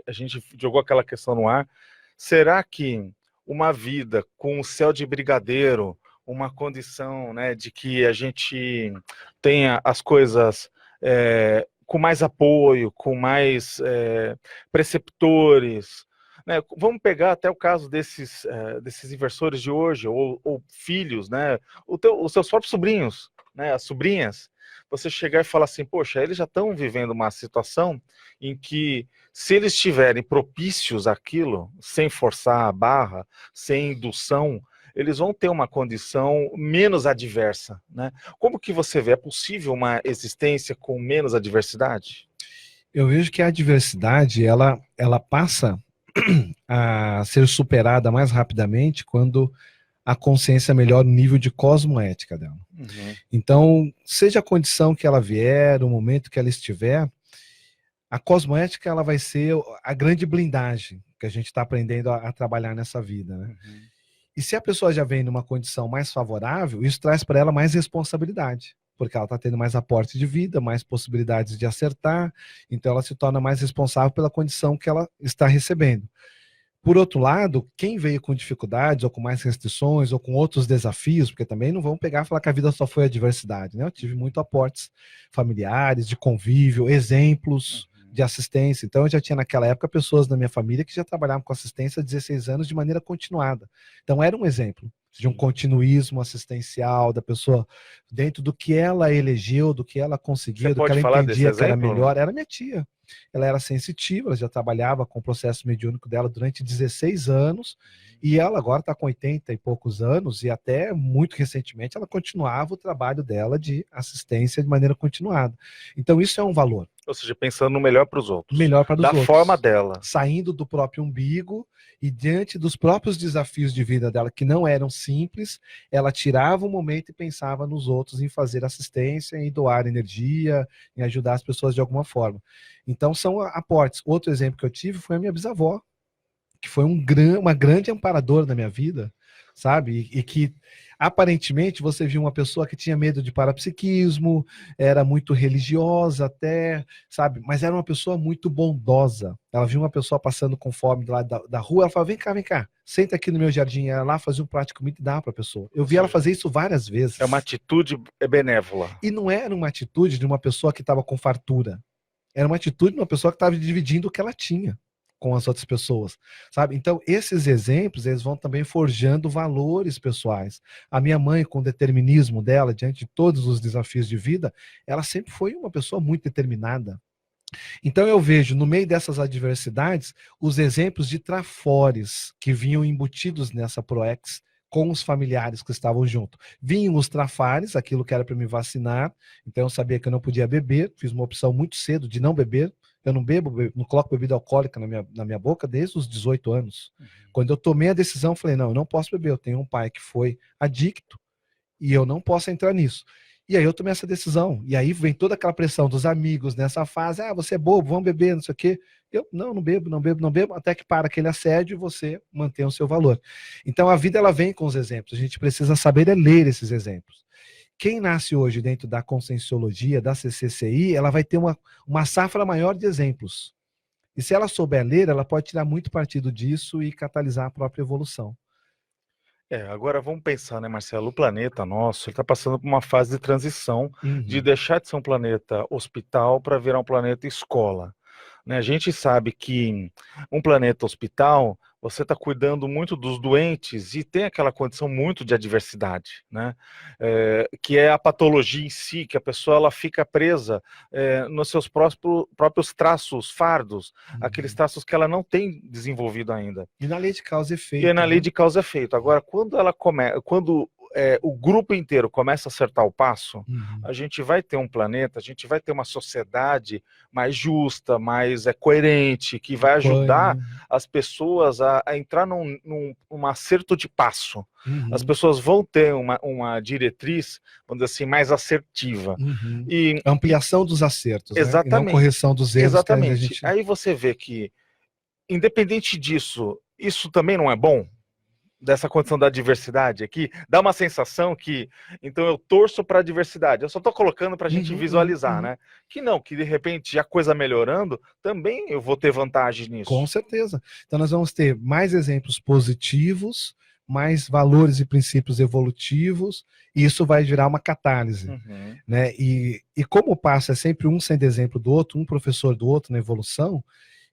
A gente jogou aquela questão no ar. Será que uma vida com o céu de brigadeiro, uma condição, né, de que a gente tenha as coisas... com mais apoio, com mais preceptores, né? Vamos pegar até o caso desses inversores de hoje, ou filhos, né? Os seus próprios sobrinhos, né? As sobrinhas. Você chegar e falar assim, poxa, eles já estão vivendo uma situação em que, se eles estiverem propícios àquilo, sem forçar a barra, sem indução, eles vão ter uma condição menos adversa, né? Como que você vê? É possível uma existência com menos adversidade? Eu vejo que a adversidade, ela passa a ser superada mais rapidamente quando a consciência melhora o nível de cosmoética dela. Uhum. Então, seja a condição que ela vier, o momento que ela estiver, a cosmoética ela vai ser a grande blindagem que a gente está aprendendo a trabalhar nessa vida, né? Uhum. E se a pessoa já vem numa condição mais favorável, isso traz para ela mais responsabilidade, porque ela está tendo mais aporte de vida, mais possibilidades de acertar, então ela se torna mais responsável pela condição que ela está recebendo. Por outro lado, quem veio com dificuldades, ou com mais restrições, ou com outros desafios, porque também não vamos pegar e falar que a vida só foi adversidade, né? Eu tive muito aportes familiares, de convívio, exemplos de assistência. Então eu já tinha naquela época pessoas na minha família que já trabalhavam com assistência há 16 anos de maneira continuada. Então era um exemplo de um continuismo assistencial, da pessoa dentro do que ela elegeu, do que ela conseguia, do que ela entendia que era melhor. Era minha tia. Ela era sensitiva, ela já trabalhava com o processo mediúnico dela durante 16 anos, e ela agora está com 80 e poucos anos, e até muito recentemente ela continuava o trabalho dela de assistência de maneira continuada. Então isso é um valor. Ou seja, pensando no melhor para os outros. Melhor para os outros. Da forma dela. Saindo do próprio umbigo e diante dos próprios desafios de vida dela, que não eram simples, ela tirava um momento e pensava nos outros, em fazer assistência, em doar energia, em ajudar as pessoas de alguma forma. Então são aportes. Outro exemplo que eu tive foi a minha bisavó, que foi uma grande amparadora da minha vida, sabe? E que aparentemente você viu uma pessoa que tinha medo de parapsiquismo, era muito religiosa até, sabe? Mas era uma pessoa muito bondosa. Ela viu uma pessoa passando com fome do lado da rua, ela falava, vem cá, senta aqui no meu jardim. Ela lá fazia um prato de comida e dava para a pessoa. Eu vi ela fazer isso várias vezes. É uma atitude benévola. E não era uma atitude de uma pessoa que estava com fartura. Era uma atitude de uma pessoa que estava dividindo o que ela tinha com as outras pessoas, sabe? Então, esses exemplos, eles vão também forjando valores pessoais. A minha mãe, com o determinismo dela, diante de todos os desafios de vida, ela sempre foi uma pessoa muito determinada. Então, eu vejo, no meio dessas adversidades, os exemplos de trafores que vinham embutidos nessa ProEx com os familiares que estavam junto. Vinham os trafares, aquilo que era para me vacinar, então eu sabia que eu não podia beber, fiz uma opção muito cedo de não beber. Eu não bebo, não coloco bebida alcoólica na minha boca desde os 18 anos. Uhum. Quando eu tomei a decisão, eu falei, não, eu não posso beber. Eu tenho um pai que foi adicto e eu não posso entrar nisso. E aí eu tomei essa decisão. E aí vem toda aquela pressão dos amigos nessa fase. Ah, você é bobo, vamos beber, não sei o quê. Eu, não bebo, até que para aquele assédio e você mantém o seu valor. Então a vida ela vem com os exemplos. A gente precisa saber ler esses exemplos. Quem nasce hoje dentro da Conscienciologia, da CCCI, ela vai ter uma safra maior de exemplos. E se ela souber ler, ela pode tirar muito partido disso e catalisar a própria evolução. Agora vamos pensar, né, Marcelo? O planeta nosso, ele está passando por uma fase de transição, de deixar de ser um planeta hospital para virar um planeta escola. Né? A gente sabe que um planeta hospital, você está cuidando muito dos doentes e tem aquela condição muito de adversidade, né? Que é a patologia em si, que a pessoa ela fica presa nos seus próprios traços, fardos, aqueles traços que ela não tem desenvolvido ainda. E na lei de causa e efeito. E é na lei de causa e efeito. Agora, quando ela quando o grupo inteiro começa a acertar o passo, a gente vai ter um planeta, a gente vai ter uma sociedade mais justa, mais coerente, que vai ajudar as pessoas a entrar num acerto de passo. As pessoas vão ter uma diretriz, vamos dizer assim, mais assertiva. E ampliação dos acertos, exatamente, né? E não correção dos erros. Exatamente. Aí você vê que, independente disso, isso também não é bom? Dessa condição da diversidade aqui, dá uma sensação que, então eu torço para a diversidade, eu só estou colocando para a gente visualizar, né? Que não, que de repente a coisa melhorando, também eu vou ter vantagem nisso. Com certeza. Então nós vamos ter mais exemplos positivos, mais valores e princípios evolutivos, e isso vai gerar uma catálise. Né? E como o passo é sempre um sendo exemplo do outro, um professor do outro na evolução,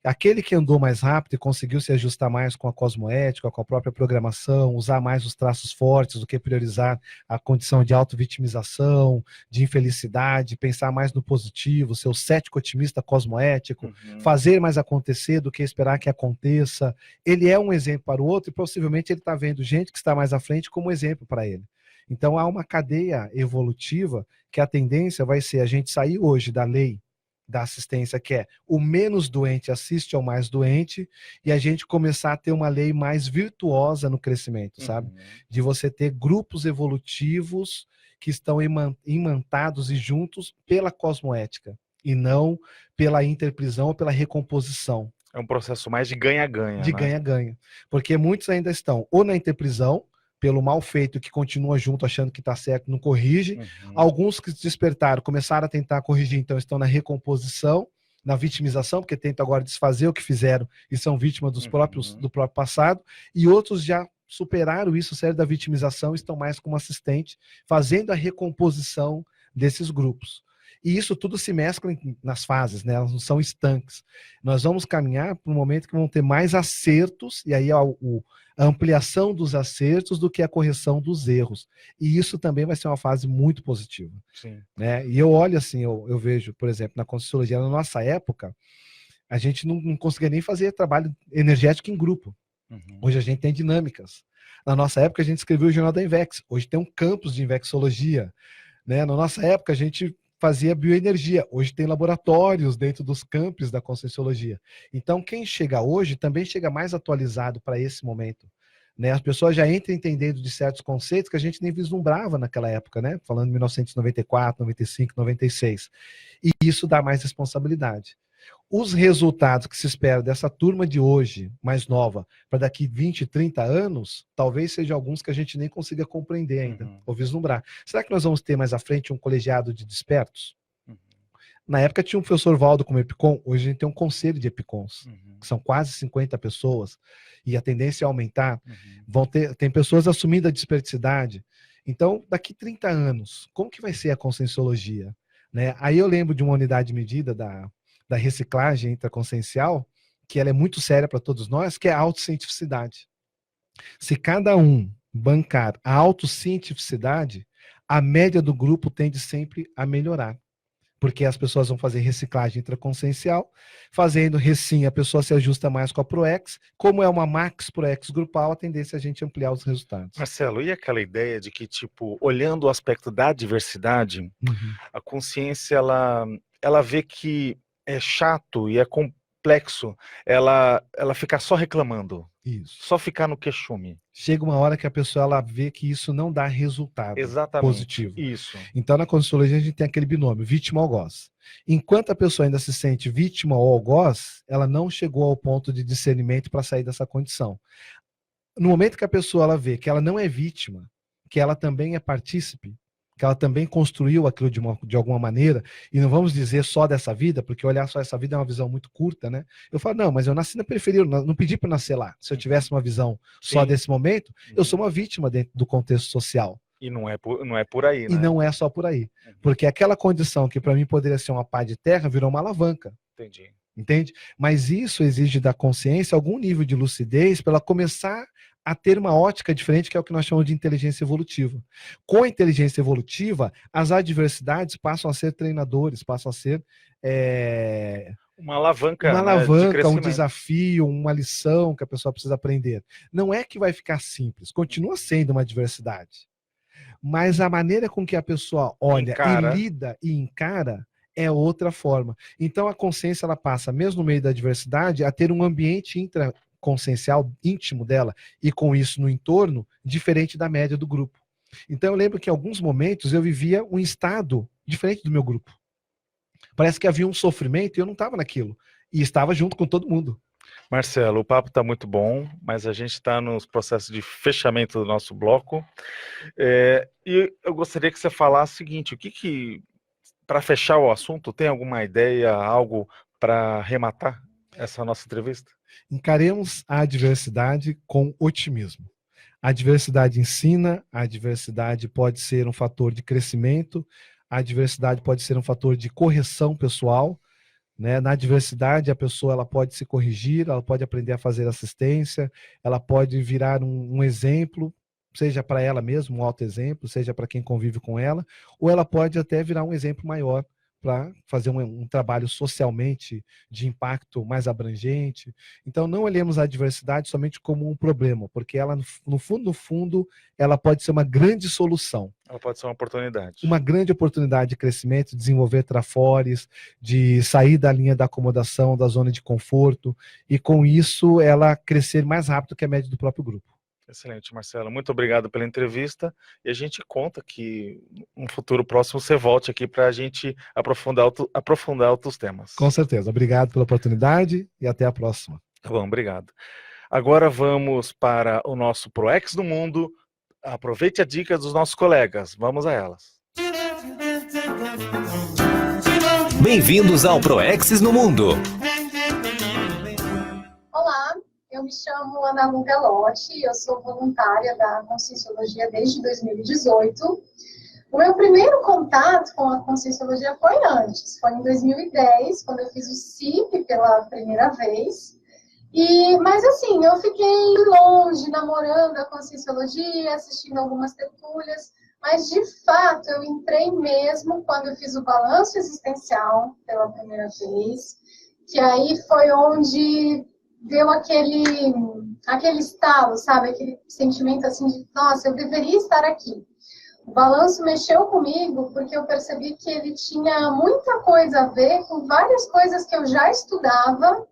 Aquele que andou mais rápido e conseguiu se ajustar mais com a cosmoética, com a própria programação, usar mais os traços fortes do que priorizar a condição de auto-vitimização, de infelicidade, pensar mais no positivo, ser o cético otimista cosmoético, fazer mais acontecer do que esperar que aconteça. Ele é um exemplo para o outro e possivelmente ele está vendo gente que está mais à frente como exemplo para ele. Então há uma cadeia evolutiva que a tendência vai ser a gente sair hoje da lei da assistência, que é o menos doente assiste ao mais doente, e a gente começar a ter uma lei mais virtuosa no crescimento, sabe? De você ter grupos evolutivos que estão imantados e juntos pela cosmoética, e não pela interprisão ou pela recomposição. É um processo mais de ganha-ganha. De ganha-ganha. Porque muitos ainda estão ou na interprisão, pelo mal feito que continua junto achando que está certo, não corrige. Alguns que se despertaram, começaram a tentar corrigir, então estão na recomposição, na vitimização, porque tentam agora desfazer o que fizeram e são vítimas do próprio passado. E outros já superaram isso, saíram da vitimização e estão mais como assistente, fazendo a recomposição desses grupos. E isso tudo se mescla nas fases, né? Elas não são estanques. Nós vamos caminhar para um momento que vão ter mais acertos, e aí a ampliação dos acertos do que a correção dos erros. E isso também vai ser uma fase muito positiva. Sim. Né? E eu olho assim, eu vejo, por exemplo, na Conscienciologia, na nossa época, a gente não conseguia nem fazer trabalho energético em grupo. Hoje a gente tem dinâmicas. Na nossa época, a gente escreveu o Jornal da Invex. Hoje tem um campus de Invexologia. Né? Na nossa época, a gente fazia bioenergia. Hoje tem laboratórios dentro dos campos da Conscienciologia. Então, quem chega hoje também chega mais atualizado para esse momento. Né? As pessoas já entram entendendo de certos conceitos que a gente nem vislumbrava naquela época, né? Falando em 1994, 95, 96. E isso dá mais responsabilidade. Os resultados que se espera dessa turma de hoje, mais nova, para daqui 20, 30 anos, talvez sejam alguns que a gente nem consiga compreender ainda, ou vislumbrar. Será que nós vamos ter mais à frente um colegiado de despertos? Na época tinha um professor Valdo como Epicom, hoje a gente tem um conselho de Epicons, que são quase 50 pessoas, e a tendência é aumentar. Tem pessoas assumindo a desperticidade. Então, daqui 30 anos, como que vai ser a Conscienciologia? Né? Aí eu lembro de uma unidade de medida da reciclagem intraconsciencial, que ela é muito séria para todos nós, que é a autocientificidade. Se cada um bancar a autocientificidade, a média do grupo tende sempre a melhorar. Porque as pessoas vão fazer reciclagem intraconsciencial, fazendo recim, a pessoa se ajusta mais com a ProEx. Como é uma Max ProEx grupal, a tendência é a gente ampliar os resultados. Marcelo, e aquela ideia de que, tipo, olhando o aspecto da diversidade, a consciência, ela vê que é chato e é complexo ela ficar só reclamando. Isso. Só ficar no queixume. Chega uma hora que a pessoa ela vê que isso não dá resultado positivo. Isso. Então, na Conscienciologia, a gente tem aquele binômio, vítima-algoz. Enquanto a pessoa ainda se sente vítima ou algoz, ela não chegou ao ponto de discernimento para sair dessa condição. No momento que a pessoa ela vê que ela não é vítima, que ela também é partícipe, que ela também construiu aquilo de alguma maneira, e não vamos dizer só dessa vida, porque olhar só essa vida é uma visão muito curta, né? Eu falo, não, mas eu nasci na periferia, não pedi para nascer lá. Se eu tivesse uma visão só desse momento, eu sou uma vítima dentro do contexto social. E não é por aí, né? E não é só por aí. Porque aquela condição que para mim poderia ser uma pá de terra, virou uma alavanca. Entendi. Entende? Mas isso exige da consciência algum nível de lucidez para ela começar a ter uma ótica diferente, que é o que nós chamamos de inteligência evolutiva. Com a inteligência evolutiva, as adversidades passam a ser treinadores, passam a ser uma alavanca, né, um desafio, uma lição que a pessoa precisa aprender. Não é que vai ficar simples, continua sendo uma adversidade. Mas a maneira com que a pessoa olha e lida e encara é outra forma. Então a consciência ela passa, mesmo no meio da adversidade, a ter um ambiente intraconsciencial íntimo dela, e com isso no entorno, diferente da média do grupo. Então eu lembro que em alguns momentos eu vivia um estado diferente do meu grupo. Parece que havia um sofrimento e eu não estava naquilo. E estava junto com todo mundo. Marcelo, o papo está muito bom, mas a gente está nos processos de fechamento do nosso bloco. E eu gostaria que você falasse o seguinte, para fechar o assunto, tem alguma ideia, algo para arrematar essa nossa entrevista? Encaremos a adversidade com otimismo. A adversidade ensina, a adversidade pode ser um fator de crescimento, a adversidade pode ser um fator de correção pessoal, né? Na adversidade, a pessoa ela pode se corrigir, ela pode aprender a fazer assistência, ela pode virar um exemplo, seja para ela mesma, um auto-exemplo, seja para quem convive com ela, ou ela pode até virar um exemplo maior para fazer um trabalho socialmente de impacto mais abrangente. Então, não olhemos a adversidade somente como um problema, porque ela, no fundo, ela pode ser uma grande solução. Ela pode ser uma oportunidade. Uma grande oportunidade de crescimento, de desenvolver trafores, de sair da linha da acomodação, da zona de conforto, e com isso ela crescer mais rápido que a média do próprio grupo. Excelente, Marcelo. Muito obrigado pela entrevista. E a gente conta que no futuro próximo você volte aqui para a gente aprofundar outros temas. Com certeza. Obrigado pela oportunidade e até a próxima. Tá bom, obrigado. Agora vamos para o nosso ProEx no Mundo. Aproveite a dica dos nossos colegas. Vamos a elas. Bem-vindos ao ProEx no Mundo. Olá, eu me chamo Ana Lu Belotti, eu sou voluntária da Conscienciologia desde 2018. O meu primeiro contato com a Conscienciologia foi em 2010, quando eu fiz o CIP pela primeira vez. Mas assim, eu fiquei longe, namorando a Conscienciologia, assistindo algumas tertúlias, mas de fato eu entrei mesmo quando eu fiz o balanço existencial pela primeira vez, que aí foi onde deu aquele estalo, sabe? Aquele sentimento assim de, nossa, eu deveria estar aqui. O balanço mexeu comigo porque eu percebi que ele tinha muita coisa a ver com várias coisas que eu já estudava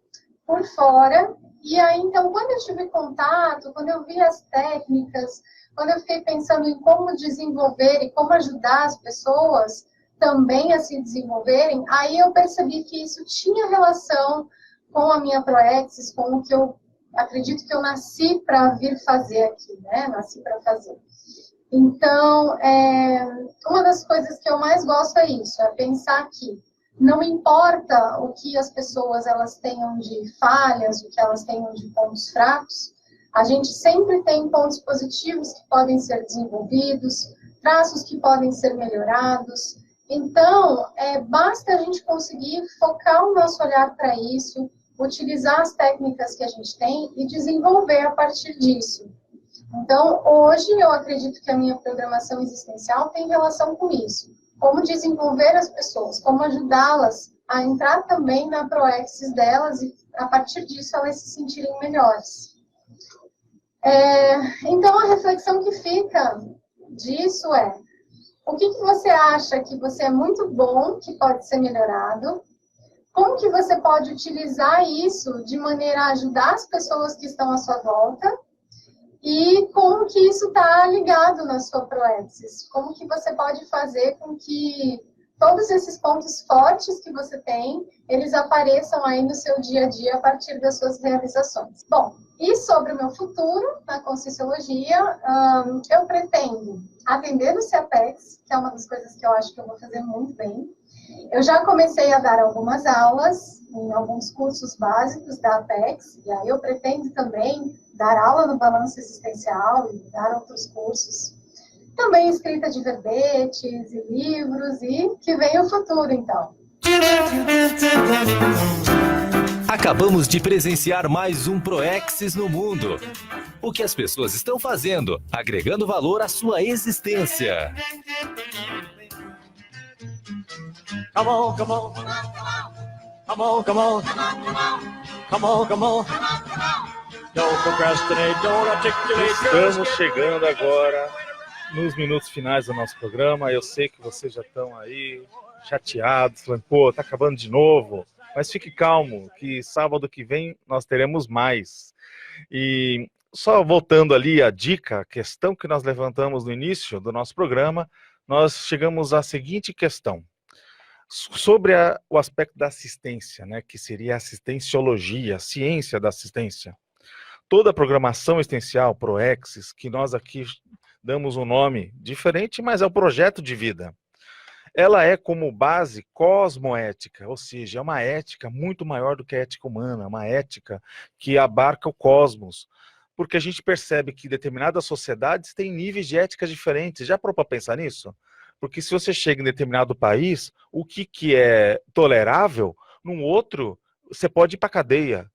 por fora. E aí, então, quando eu tive contato, quando eu vi as técnicas, quando eu fiquei pensando em como desenvolver e como ajudar as pessoas também a se desenvolverem, aí eu percebi que isso tinha relação com a minha Proexis, com o que eu acredito que eu nasci para vir fazer aqui, né? Nasci para fazer. Então, uma das coisas que eu mais gosto é isso, é pensar que não importa o que as pessoas elas tenham de falhas, o que elas tenham de pontos fracos, a gente sempre tem pontos positivos que podem ser desenvolvidos, traços que podem ser melhorados. Então, basta a gente conseguir focar o nosso olhar para isso, utilizar as técnicas que a gente tem e desenvolver a partir disso. Então, hoje eu acredito que a minha programação existencial tem relação com isso. Como desenvolver as pessoas, como ajudá-las a entrar também na Proexis delas e, a partir disso, elas se sentirem melhores. Então, a reflexão que fica disso é: o que você acha que você é muito bom, que pode ser melhorado? Como que você pode utilizar isso de maneira a ajudar as pessoas que estão à sua volta? E como que isso está ligado na sua Proexis? Como que você pode fazer com que todos esses pontos fortes que você tem, eles apareçam aí no seu dia a dia a partir das suas realizações? Bom, e sobre o meu futuro na Conscienciologia, eu pretendo atender no CEAPEX, que é uma das coisas que eu acho que eu vou fazer muito bem. Eu já comecei a dar algumas aulas em alguns cursos básicos da Apex, e aí eu pretendo também dar aula no balanço existencial e dar outros cursos. Também escrita de verbetes e livros, e que vem o futuro, então. Acabamos de presenciar mais um ProExis no Mundo. O que as pessoas estão fazendo, agregando valor à sua existência. Come on, come on. Come on, come on. Come on, come on. Don't procrastinate, don't articulate. Estamos chegando agora nos minutos finais do nosso programa. Eu sei que vocês já estão aí chateados, falando, pô, tá acabando de novo. Mas fique calmo, que sábado que vem nós teremos mais. E só voltando ali a dica, a questão que nós levantamos no início do nosso programa, nós chegamos à seguinte questão. Sobre o aspecto da assistência, né, que seria a assistenciologia, a ciência da assistência. Toda a programação existencial, ProExis, que nós aqui damos um nome diferente, mas é o projeto de vida. Ela é como base cosmoética, ou seja, é uma ética muito maior do que a ética humana, uma ética que abarca o cosmos. Porque a gente percebe que determinadas sociedades têm níveis de ética diferentes. Já parou para pensar nisso? Porque se você chega em determinado país, o que é tolerável Num outro, você pode ir para cadeia.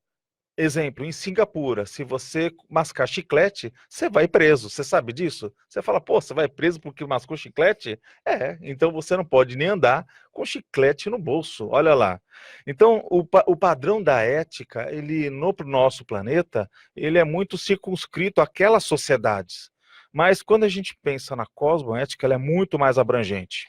Exemplo, em Singapura, se você mascar chiclete, você vai preso. Você sabe disso? Você fala, pô, você vai preso porque mascou chiclete? Então você não pode nem andar com chiclete no bolso. Olha lá. Então, o padrão da ética, ele no nosso planeta, ele é muito circunscrito àquelas sociedades. Mas quando a gente pensa na cosmoética, ela é muito mais abrangente.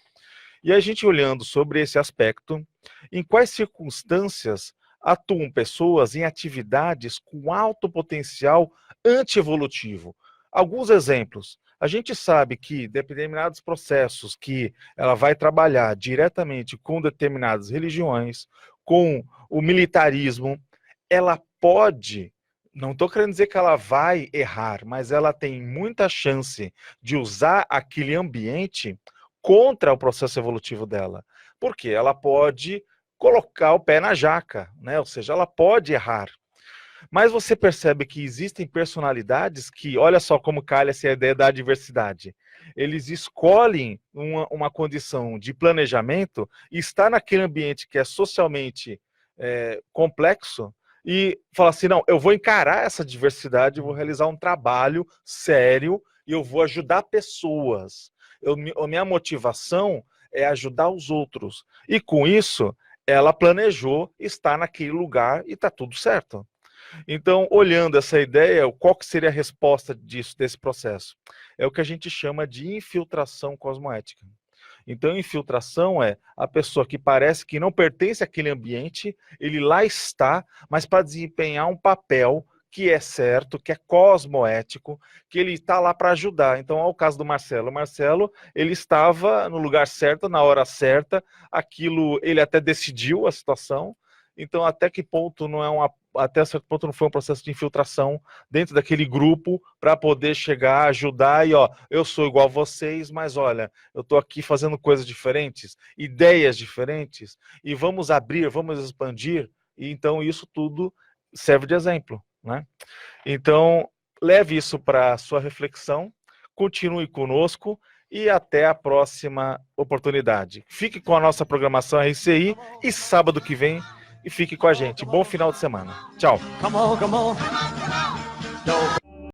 E a gente olhando sobre esse aspecto, em quais circunstâncias atuam pessoas em atividades com alto potencial antievolutivo? Alguns exemplos. A gente sabe que determinados processos que ela vai trabalhar diretamente com determinadas religiões, com o militarismo, ela pode, não estou querendo dizer que ela vai errar, mas ela tem muita chance de usar aquele ambiente contra o processo evolutivo dela. Porque ela pode colocar o pé na jaca, né? Ou seja, ela pode errar. Mas você percebe que existem personalidades que, olha só como calha essa ideia da diversidade. Eles escolhem uma condição de planejamento e está naquele ambiente que é socialmente complexo e fala assim, não, eu vou encarar essa diversidade, eu vou realizar um trabalho sério e eu vou ajudar pessoas. A minha motivação é ajudar os outros. E com isso, ela planejou estar naquele lugar e está tudo certo. Então, olhando essa ideia, qual que seria a resposta desse processo? É o que a gente chama de infiltração cosmoética. Então, infiltração é a pessoa que parece que não pertence àquele ambiente, ele lá está, mas para desempenhar um papel que é certo, que é cosmoético, que ele está lá para ajudar. Então, ao caso do Marcelo. O Marcelo, ele estava no lugar certo, na hora certa, aquilo, ele até decidiu a situação. Então, até que ponto até certo ponto não foi um processo de infiltração dentro daquele grupo para poder chegar, ajudar e, ó, eu sou igual a vocês, mas olha, eu estou aqui fazendo coisas diferentes, ideias diferentes, e vamos abrir, vamos expandir, e então isso tudo serve de exemplo, né? Então, leve isso para a sua reflexão, continue conosco e até a próxima oportunidade. Fique com a nossa programação RCI e sábado que vem e fique com a gente. Bom final de semana. Tchau. Come on, come on. Don't